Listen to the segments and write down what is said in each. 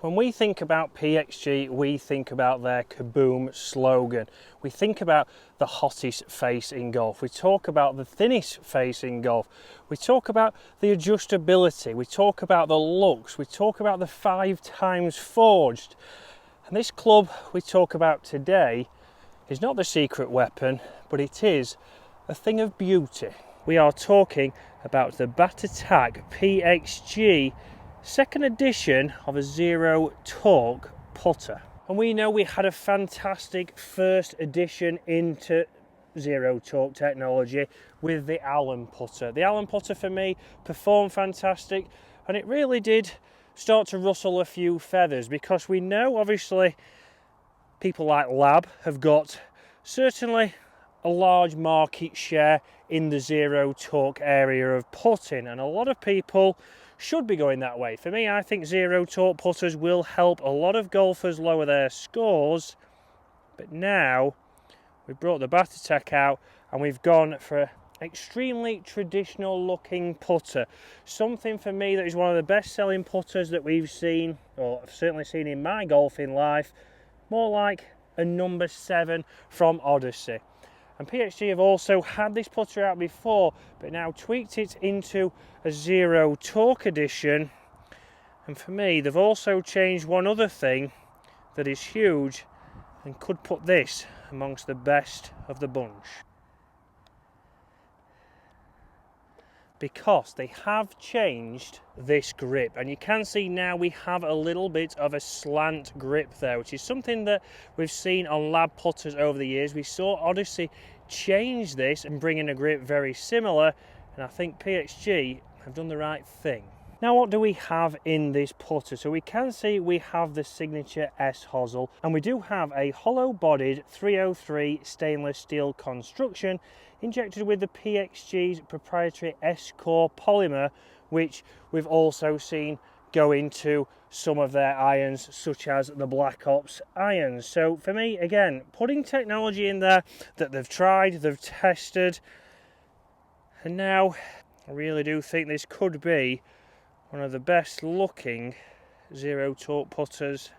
When we think about PXG, we think about their KABOOM slogan. We think about the hottest face in golf. We talk about the thinnest face in golf. We talk about the adjustability. We talk about the looks. We talk about the 5 times forged. And this club we talk about today is not the secret weapon, but it is a thing of beauty. We are talking about the Bat Attack PXG second edition of a zero torque putter. And we know we had a fantastic first edition into zero torque technology with the Allen putter. The Allen putter for me performed fantastic, and it really did start to rustle a few feathers, because we know obviously people like Lab have got certainly a large market share in the zero torque area of putting, and a lot of people should be going that way. For me, I think zero torque putters will help a lot of golfers lower their scores, but now we've brought the Bat Attack out and we've gone for an extremely traditional looking putter. Something for me that is one of the best selling putters that we've seen, or I've certainly seen in my golfing life, more like a number 7 from Odyssey. And PXG have also had this putter out before, but now tweaked it into a zero torque edition. And for me, they've also changed one other thing that is huge and could put this amongst the best of the bunch. Because they have changed this grip, and you can see now we have a little bit of a slant grip there, which is something that we've seen on Lab putters over the years. We saw Odyssey change this and bring in a grip very similar, and I think PXG have done the right thing. Now, what do we have in this putter? So we can see we have the signature S hosel, and we do have a hollow bodied 303 stainless steel construction injected with the PXG's proprietary S-Core polymer, which we've also seen go into some of their irons, such as the Black Ops irons. So for me, again, putting technology in there that they've tried, they've tested, and now I really do think this could be one of the best looking zero torque putters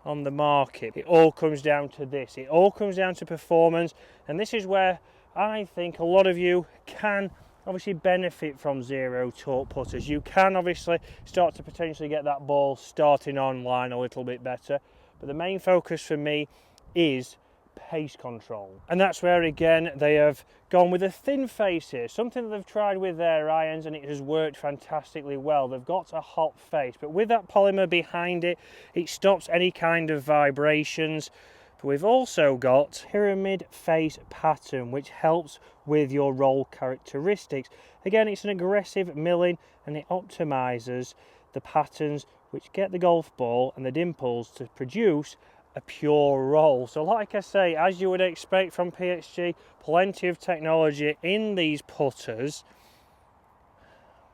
on the market. It all comes down to this. It all comes down to performance, and this is where I think a lot of you can obviously benefit from zero torque putters. You can obviously start to potentially get that ball starting online a little bit better, but the main focus for me is pace control, and that's where again they have gone with a thin face here, something that they've tried with their irons and it has worked fantastically well. They've got a hot face, but with that polymer behind it, it stops any kind of vibrations. But we've also got pyramid face pattern, which helps with your roll characteristics. Again, it's an aggressive milling and it optimizes the patterns which get the golf ball and the dimples to produce a pure roll. So like I say, as you would expect from PXG, plenty of technology in these putters.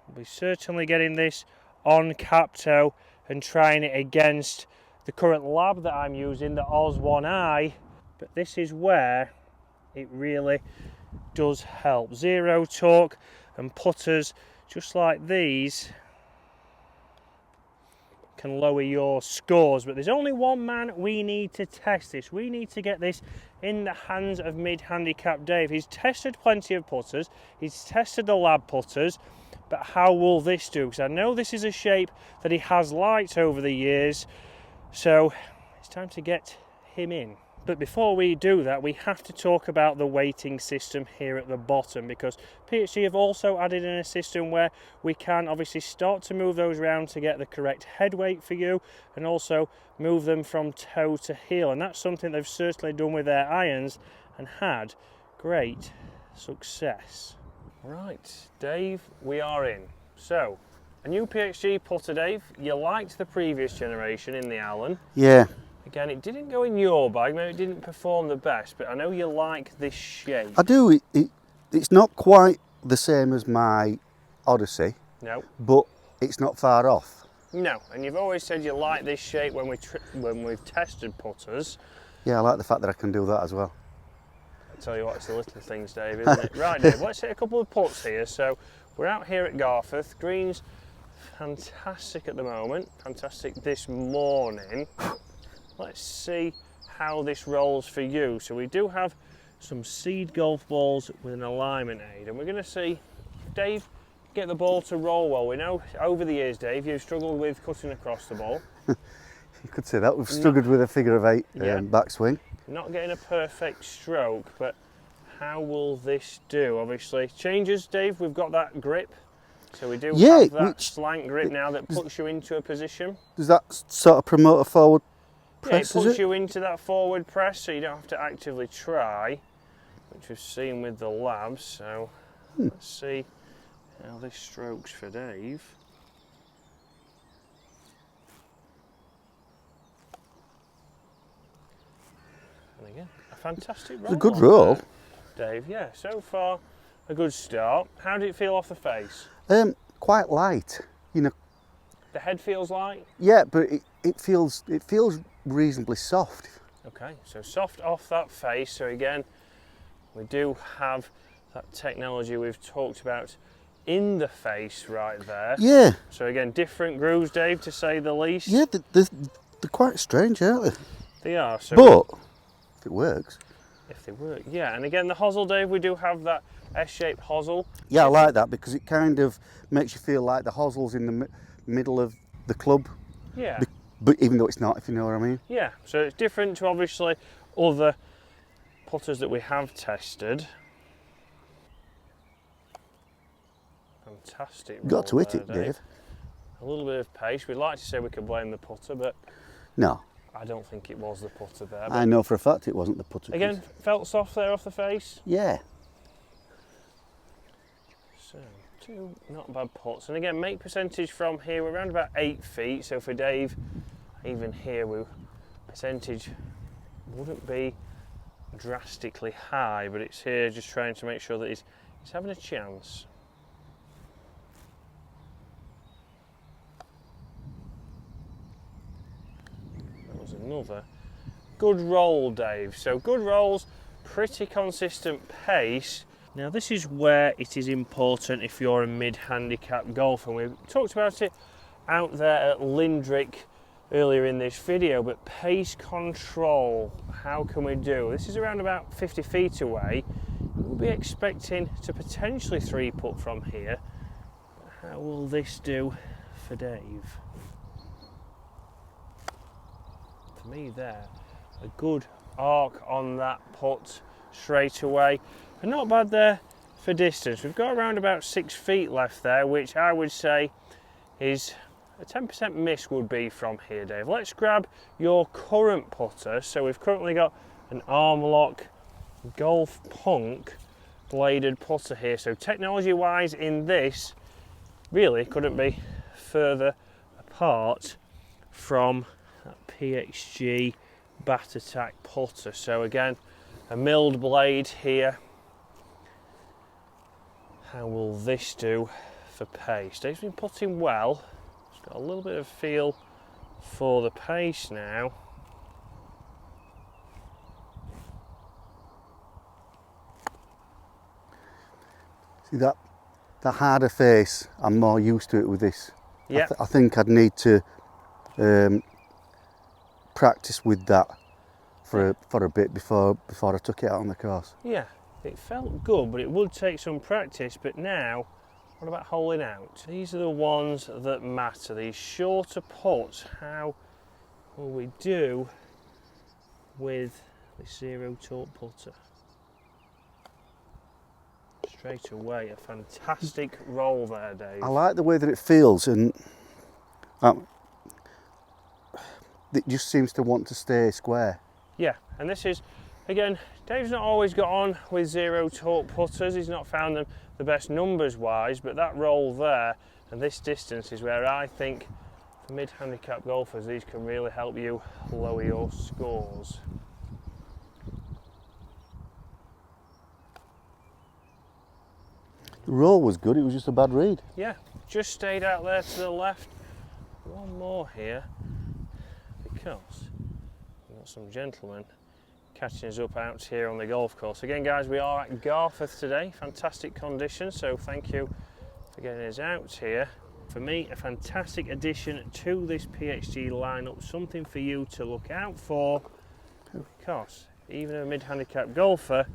We'll be certainly getting this on cap toe and trying it against the current Lab that I'm using, the Oz 1i, but this is where it really does help. Zero torque and putters just like these can lower your scores, but there's only one man we need to test this. We need to get this in the hands of mid-handicap Dave. He's tested plenty of putters, he's tested the Lab putters, but how will this do? Because I know this is a shape that he has liked over the years, so it's time to get him in. But before we do that, we have to talk about the weighting system here at the bottom, because PXG have also added in a system where we can obviously start to move those around to get the correct head weight for you, and also move them from toe to heel, and that's something they've certainly done with their irons and had great success. Right, Dave, we are in. So, a new PXG putter, Dave. You liked the previous generation in the Allen. Yeah. Again, it didn't go in your bag, maybe it didn't perform the best, but I know you like this shape. I do. It's not quite the same as my Odyssey. No. But it's not far off. No, and you've always said you like this shape when we've tested putters. Yeah, I like the fact that I can do that as well. I tell you what, it's the little things, Dave, isn't it? Right, Dave, let's hit a couple of putts here. So we're out here at Garforth. Greens fantastic at the moment, fantastic this morning. Let's see how this rolls for you. So we do have some seed golf balls with an alignment aid, and we're going to see Dave get the ball to roll well. We know over the years, Dave, you've struggled with cutting across the ball. You could say that. We've struggled with a figure of 8 backswing. Not getting a perfect stroke, but how will this do? Obviously, changes, Dave. We've got that grip. So we do have that slant grip now that puts you into a position. Does that sort of promote a forward press? Yeah, it puts you into that forward press, so you don't have to actively try, which we've seen with the labs. So let's see how this strokes for Dave. And again, a fantastic roll. It's a good roll, Dave. Yeah, so far a good start. How did it feel off the face? Quite light, you know. The head feels light? Yeah, but it feels reasonably soft. Okay, so soft off that face. So again, we do have that technology we've talked about in the face right there. Yeah. So again, different grooves, Dave, to say the least. Yeah, they're quite strange, aren't they? They are. So but if it works. If they work, yeah. And again, the hosel, Dave, we do have that S-shaped hosel. Yeah, I like that because it kind of makes you feel like the hosel's in the middle of the club. Yeah. But even though it's not, if you know what I mean. Yeah, so it's different to obviously other putters that we have tested. Fantastic. Got to hit it, Dave. A little bit of pace. We'd like to say we could blame the putter, but no. I don't think it was the putter there. I know for a fact it wasn't the putter. Again, felt soft there off the face? Yeah. So, 2 not bad putts. And again, make percentage from here, we're around about 8 feet. So for Dave, even here, percentage wouldn't be drastically high, but it's here just trying to make sure that he's having a chance. That was another good roll, Dave. So good rolls, pretty consistent pace. Now this is where it is important if you're a mid-handicap golfer. We talked about it out there at Lindrick earlier in this video, but pace control, how can we do? This is around about 50 feet away. We'll be expecting to potentially 3-putt from here. How will this do for Dave? For me there, a good arc on that putt straight away. And not bad there for distance. We've got around about 6 feet left there, which I would say is a 10% miss would be from here, Dave. Let's grab your current putter. So we've currently got an arm lock Golf Punk bladed putter here. So technology wise in this, really couldn't be further apart from that PXG Bat Attack putter. So again, a milled blade here. How will this do for pace? Dave's been putting well. He's got a little bit of feel for the pace now. See that harder face, I'm more used to it with this. Yeah. I think I'd need to practice with that for a bit before I took it out on the course. Yeah, it felt good, but it would take some practice. But now, what about holing out? These are the ones that matter, these shorter putts. How will we do with the zero torque putter? Straight away, a fantastic roll there, Dave. I like the way that it feels, and it just seems to want to stay square. Yeah, and this is, again, Dave's not always got on with zero torque putters. He's not found them the best numbers wise, but that roll there and this distance is where I think for mid-handicap golfers these can really help you lower your scores. The roll was good, it was just a bad read. Yeah, just stayed out there to the left. One more here, because we've got some gentlemen catching us up out here on the golf course. Again, guys, we are at Garforth today. Fantastic conditions, so thank you for getting us out here. For me, a fantastic addition to this PXG lineup, something for you to look out for, because even a mid-handicap golfer,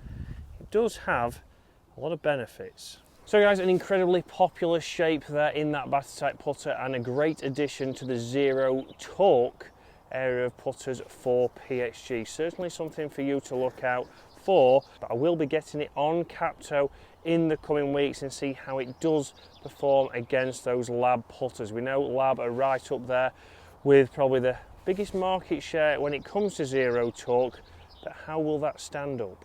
it does have a lot of benefits. So guys, an incredibly popular shape there in that batter type putter, and a great addition to the zero torque area of putters for PXG. Certainly something for you to look out for, but I will be getting it on Capto in the coming weeks and see how it does perform against those Lab putters. We know Lab are right up there with probably the biggest market share when it comes to zero torque, but how will that stand up?